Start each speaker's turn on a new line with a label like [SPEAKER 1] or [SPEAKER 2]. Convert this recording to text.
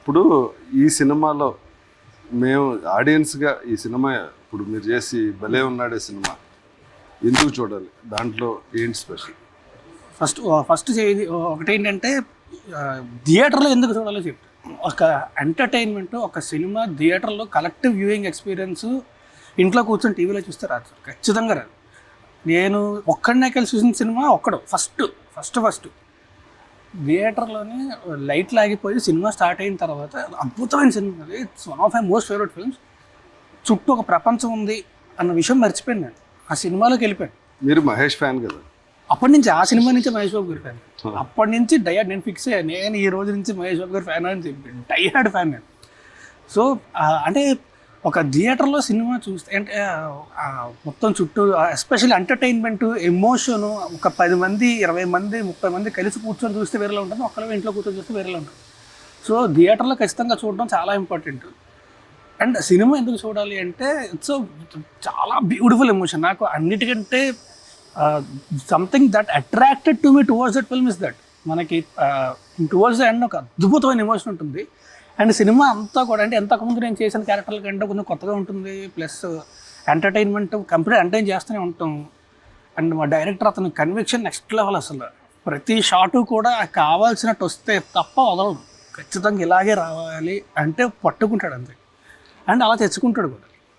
[SPEAKER 1] ఇప్పుడు ఈ సినిమాలో మేము ఆడియన్స్గా ఈ సినిమా ఇప్పుడు మీరు చేసి భలే ఉన్నాడే సినిమా ఎందుకు చూడాలి, దాంట్లో ఏంటి స్పెషల్?
[SPEAKER 2] ఫస్ట్ ఒకటేంటంటే థియేటర్లో ఎందుకు చూడాలో చెప్తాను. ఒక ఎంటర్టైన్మెంట్, ఒక సినిమా థియేటర్లో కలెక్టివ్ వ్యూయింగ్ ఎక్స్పీరియన్స్ ఇంట్లో కూర్చొని టీవీలో చూస్తే రాదు సార్, ఖచ్చితంగా రాదు. నేను ఒక్కడనే కలిసి చూసిన సినిమా ఫస్ట్ థియేటర్లోనే లైట్లు ఆగిపోయి సినిమా స్టార్ట్ అయిన తర్వాత అద్భుతమైన సినిమా అది. It's one of my most favourite films. చుట్టూ ఒక ప్రపంచం ఉంది అన్న విషయం మర్చిపోయాను నేను, ఆ సినిమాలోకి వెళ్ళిపోయాను.
[SPEAKER 1] మీరు మహేష్ ఫ్యాన్ కదా?
[SPEAKER 2] అప్పటి నుంచి ఆ సినిమా నుంచి మహేష్ బాబు గారి ఫ్యాన్. అప్పటి నుంచి డైహార్డ్ నేను ఫిక్స్ అయ్యాను, నేను ఈ రోజు నుంచి మహేష్ బాబు గారి ఫ్యాన్ అని చెప్పి డైహార్డ్ ఫ్యాన్ నేను. సో అంటే ఒక థియేటర్లో సినిమా చూస్తే అంటే మొత్తం చుట్టూ ఎస్పెషల్లీ ఎంటర్టైన్మెంట్, ఎమోషను, ఒక 10 మంది 20 మంది 30 మంది కలిసి కూర్చొని చూస్తే వేరేలా ఉంటుంది, ఒక్కళ్ళే ఇంట్లో కూర్చొని చూస్తే వేరేలా ఉంటుంది. సో థియేటర్లో ఖచ్చితంగా చూడడం చాలా ఇంపార్టెంట్. అండ్ సినిమా ఎందుకు చూడాలి అంటే ఇట్స్ చాలా బ్యూటిఫుల్ ఎమోషన్. నాకు అన్నిటికంటే something that attracted to me towards that film is that మనకి టువర్డ్స్ ద ఎండ్ ఒక అద్భుతమైన ఎమోషన్ ఉంటుంది. అండ్ సినిమా అంతా కూడా అంటే ఎంతకుముందు నేను చేసిన క్యారెక్టర్ల కంటే కొంచెం కొత్తగా ఉంటుంది. ప్లస్ ఎంటర్టైన్మెంట్ కంప్లీట్ ఎంటర్టైన్ చేస్తూనే ఉంటాం. అండ్ మా డైరెక్టర్ అతని కన్విక్షన్ నెక్స్ట్ లెవెల్. అసలు ప్రతి షాటు కూడా కావాల్సినట్టు వస్తే తప్ప వదలడు, ఖచ్చితంగా ఇలాగే రావాలి అంటే పట్టుకుంటాడు అంతే. అండ్ అలా తెచ్చుకుంటాడు కూడా.